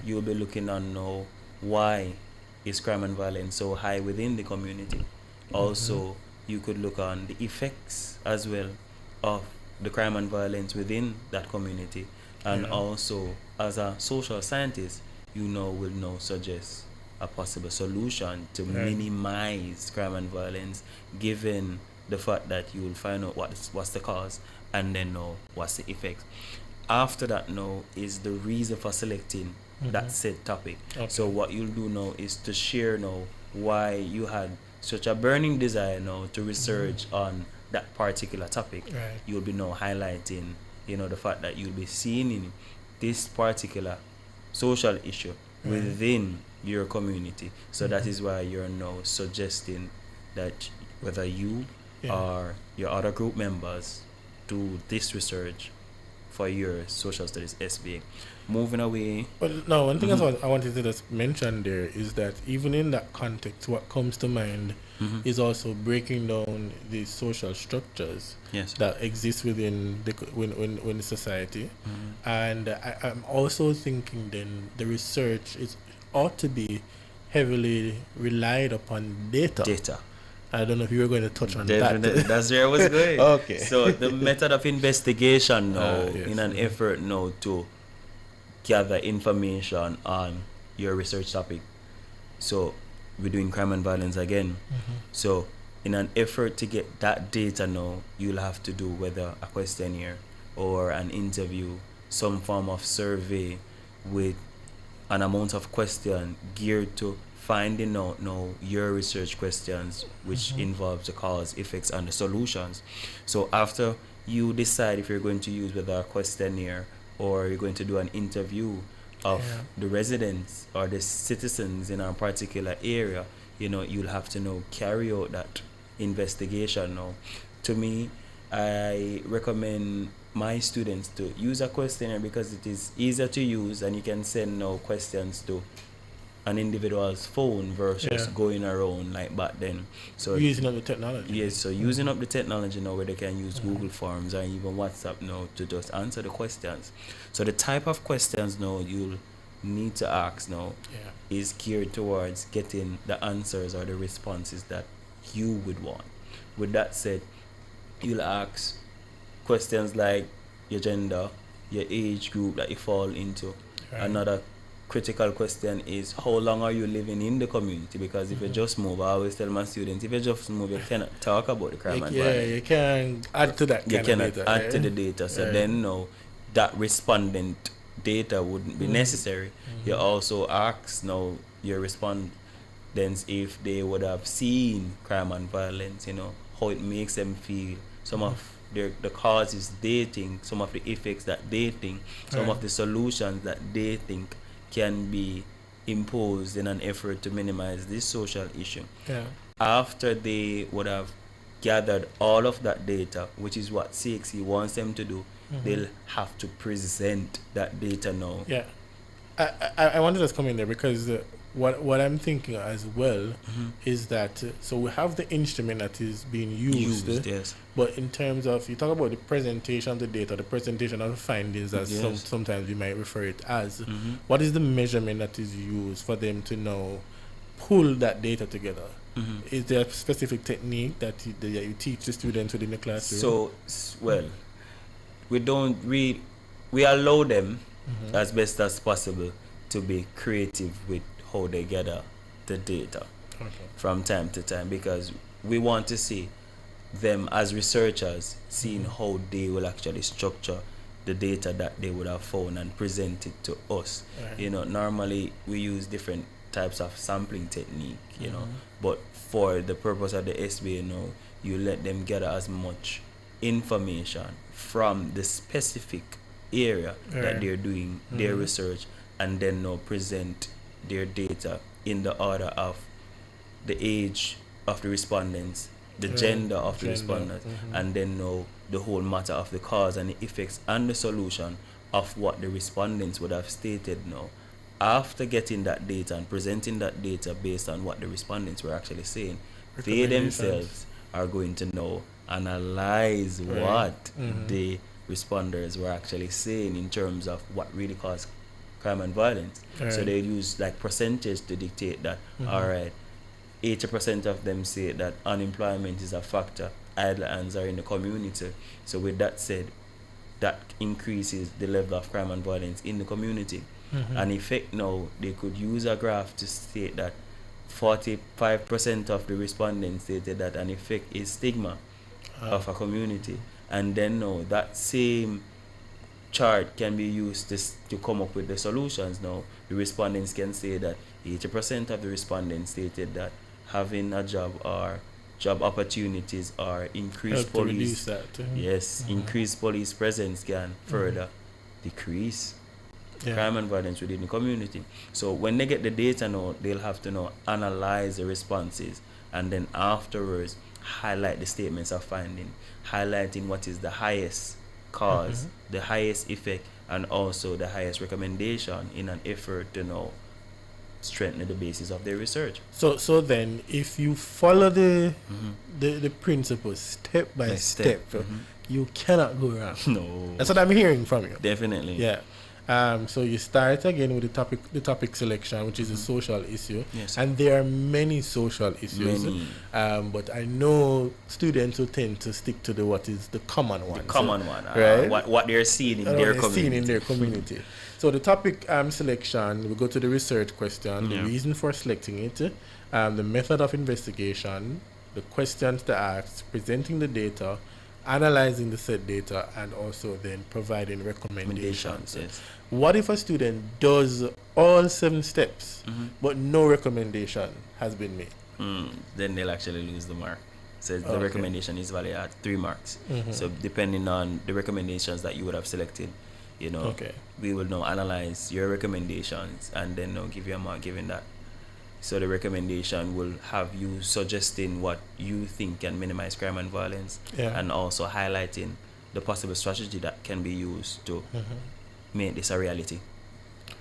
You'll be looking on why is crime and violence so high within the community. Also, you could look on the effects as well of the crime and violence within that community, and also as a social scientist, will suggest a possible solution to minimize crime and violence, given the fact that you will find out what's the cause and then know what's the effect. After that is the reason for selecting that said topic. So what you'll do now is to share why you had such a burning desire to research on that particular topic. You'll be highlighting the fact that you'll be seeing in this particular social issue within your community. So that is why you're now suggesting that whether you or your other group members do this research for your social studies SBA. Moving away. Well, no, one thing I wanted to just mention there is that even in that context, what comes to mind is also breaking down the social structures that exist within the society. And I'm also thinking then the research ought to be heavily relied upon data. I don't know if you were going to touch on that. That's where I was going. Okay. So the method of investigation in an effort to gather information on your research topic. So we're doing crime and violence again. So in an effort to get that data you'll have to do whether a questionnaire or an interview, some form of survey with an amount of question geared to finding out your research questions, which involves the cause, effects, and the solutions. So after you decide if you're going to use whether a questionnaire or you're going to do an interview of the residents or the citizens in a particular area, you'll have to carry out that investigation. To me, I recommend my students to use a questionnaire because it is easier to use and you can send questions to an individual's phone versus going around like back then. So using up the technology. Yes, so using up the technology now where they can use Google Forms or even WhatsApp now to just answer the questions. So the type of questions now you'll need to ask now is geared towards getting the answers or the responses that you would want. With that said, you'll ask questions like your gender, your age group that you fall into. Another critical question is how long are you living in the community, because if you just move, I always tell my students, if you just move, you cannot talk about the crime and violence. You can add to that. You cannot add to the data. So then that respondent data wouldn't be necessary. You also ask your respondents if they would have seen crime and violence, how it makes them feel, some of the causes they think, some of the effects that they think, some of the solutions that they think can be imposed in an effort to minimize this social issue. After they would have gathered all of that data, which is what CXC wants them to do, they'll have to present that data now. I wanted to come in there because what I'm thinking as well is that so we have the instrument that is being used, but in terms of, you talk about the presentation of the data, the presentation of the findings, as sometimes we might refer it as, what is the measurement that is used for them to now pull that data together? Is there a specific technique that you teach the students within the classroom? So, we allow them as best as possible to be creative with how they gather the data from time to time, because we want to see them as researchers seeing how they will actually structure the data that they would have found and present it to us. Right. Normally we use different types of sampling technique, but for the purpose of the SBA you let them gather as much information from the specific area that they're doing their research, and then present their data in the order of the age of the respondents, the gender of the respondents, and then the whole matter of the cause and the effects and the solution of what the respondents would have stated After getting that data and presenting that data based on what the respondents were actually saying, they themselves are going to analyze what the responders were actually saying in terms of what really caused crime and violence. So they use like percentage to dictate that, all right, 80% of them say that unemployment is a factor, idle hands are in the community. So with that said, that increases the level of crime and violence in the community. And in fact they could use a graph to state that 45% of the respondents stated that an effect is stigma of a community. And then that same chart can be used to come up with the solutions. The respondents can say that 80% of the respondents stated that having a job or job opportunities or increased police increased police presence can further decrease crime and violence within the community. So when they get the data they'll have to analyze the responses, and then afterwards highlight the statements of finding, highlighting what is the highest cause, the highest effect, and also the highest recommendation in an effort to strengthen the basis of their research. So then if you follow the principles step by step, you cannot go wrong. No. That's what I'm hearing from you. Definitely. Yeah. So you start again with the topic selection, which is a social issue. Yes. And there are many social issues. But I know students who tend to stick to what is the common one. The common one. Right? What they're seeing in their community. So the topic selection, we go to the research question, the reason for selecting it, the method of investigation, the questions to ask, presenting the data, analyzing the said data, and also then providing recommendations. Yes. What if a student does all 7 steps, but no recommendation has been made? Then they'll actually lose the mark. So the recommendation is valid at 3 marks. So depending on the recommendations that you would have selected, we will now analyze your recommendations and then give you a mark given that. So the recommendation will have you suggesting what you think can minimize crime and violence, and also highlighting the possible strategy that can be used to make this a reality.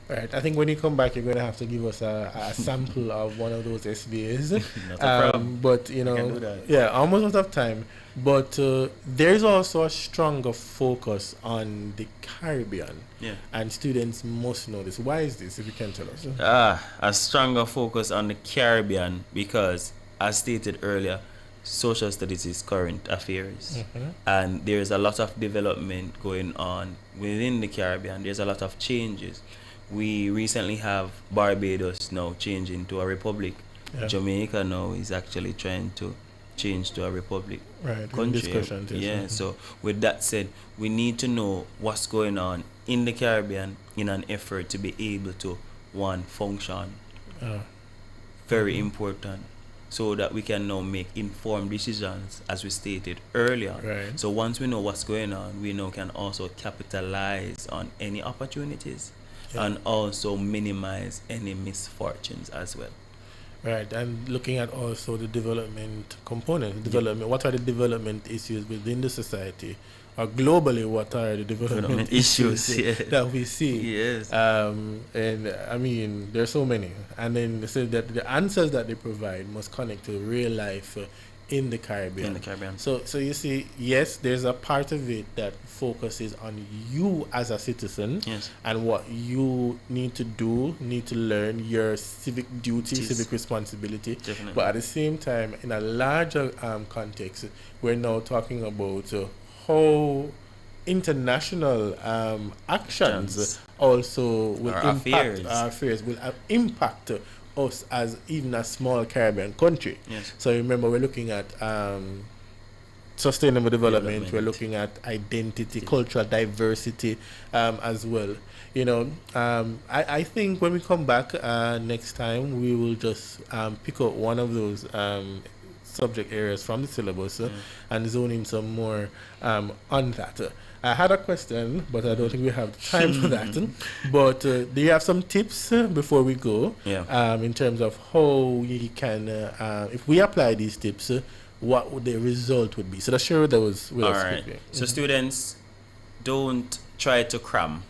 Right. I think when you come back, you're going to have to give us a sample of one of those SBAs. Not a problem. But, almost out of time. But there's also a stronger focus on the Caribbean. Yeah. And students must know this. Why is this, if you can tell us? A stronger focus on the Caribbean because, as stated earlier, social studies is current affairs. And there's a lot of development going on within the Caribbean. There's a lot of changes. We recently have Barbados now changing to a republic. Jamaica now is actually trying to change to a republic country. So with that said, we need to know what's going on in the Caribbean in an effort to be able to function. Very important, so that we can now make informed decisions, as we stated earlier. So once we know what's going on, we now can also capitalize on any opportunities and also minimize any misfortunes as well. Right, and looking at also the development component, what are the development issues within the society, or globally, what are the development issues that we see? Yes. And I mean, there's so many. And then they say that the answers that they provide must connect to real life in the Caribbean. So you see, yes, there's a part of it that focuses on you as a citizen and what you need to do, need to learn, your civic duty, civic responsibility. Definitely. But at the same time, in a larger context, we're now talking about how international actions also will impact our affairs, will impact us as even a small Caribbean country. So remember, we're looking at sustainable development. We're looking at identity, cultural diversity as well. You know, I think when we come back next time, we will just pick up one of those subject areas from the syllabus and zone in some more on that. I had a question, but I don't think we have time for that. But do you have some tips before we go? In terms of how we can, if we apply these tips, what would the result would be? So let's share those with us quickly. So students, don't try to cram.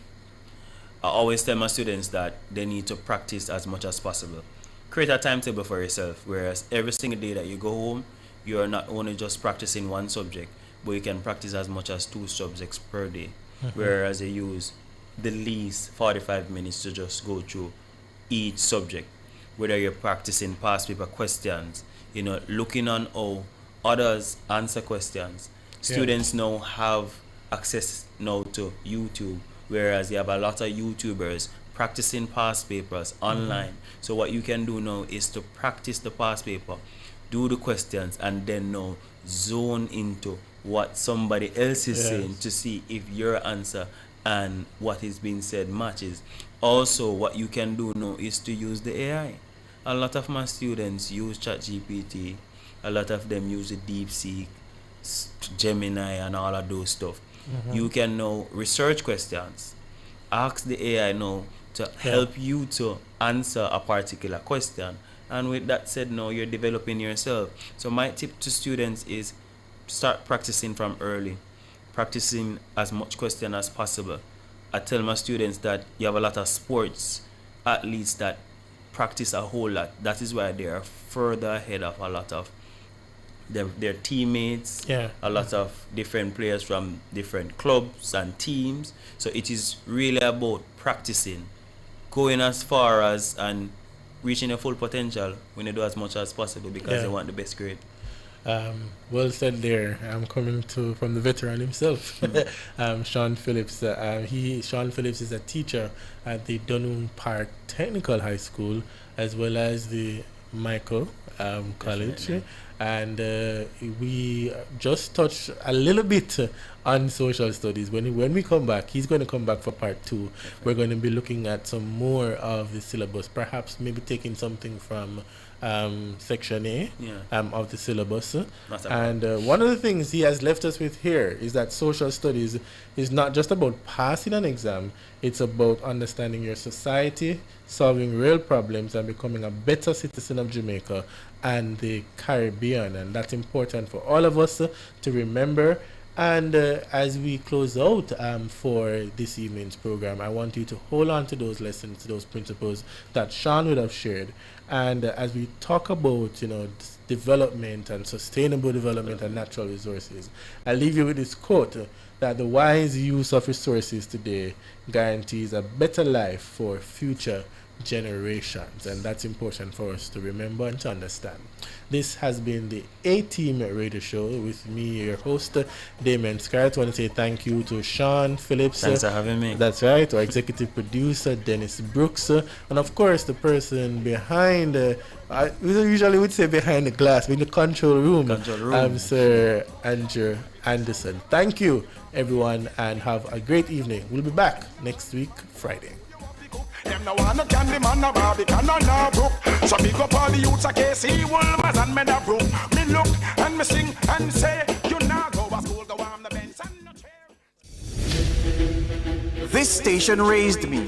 I always tell my students that they need to practice as much as possible. Create a timetable for yourself, whereas every single day that you go home, you are not only just practicing one subject, but you can practice as much as 2 subjects per day, whereas you use the least 45 minutes to just go through each subject. Whether you're practicing past paper questions, you know, looking on how others answer questions. Students now have access now to YouTube, whereas you have a lot of YouTubers practicing past papers online. So what you can do now is to practice the past paper, do the questions, and then now zone into what somebody else is saying to see if your answer and what is being said matches. Also, what you can do now is to use the AI. A lot of my students use ChatGPT. A lot of them use the DeepSeek, Gemini, and all of those stuff. You can now research questions. Ask the AI now to help you to answer a particular question. And with that said, now you're developing yourself. So my tip to students is start practicing from early. Practicing as much question as possible. I tell my students that you have a lot of sports athletes that practice a whole lot. That is why they are further ahead of a lot of their teammates, a lot of different players from different clubs and teams. So it is really about practicing, going as far as and reaching your full potential when you do as much as possible because you want the best grade. Well said there. I'm coming from the veteran himself, Sean Phillips. Sean Phillips is a teacher at the Dunham Park Technical High School as well as the Michael College. And we just touched a little bit on social studies. When we come back, he's going to come back for part 2. We're going to be looking at some more of the syllabus, perhaps maybe taking something from section A of the syllabus. And one of the things he has left us with here is that social studies is not just about passing an exam, it's about understanding your society, solving real problems, and becoming a better citizen of Jamaica and the Caribbean. And that's important for all of us to remember. And as we close out for this evening's program, I want you to hold on to those lessons, to those principles that Sean would have shared. And as we talk about, development and sustainable development and natural resources, I leave you with this quote that the wise use of resources today guarantees a better life for future generations, and that's important for us to remember and to understand. This has been the A-Team Radio Show with me, your host, Damien Scarlett. I want to say thank you to Sean Phillips. Thanks for having me. That's right. Our executive producer, Dennis Brooks. And of course, the person behind, we usually would say behind the glass, in the control room. Sir Andrew Anderson. Thank you, everyone, and have a great evening. We'll be back next week, Friday. Them no want no candy man, no Barbican, no brook. So big up all the youths a KC, Wolmers and Meadowbrook. Me look and me sing and say, you now go to school, go on the bench and no chair. This station raised me.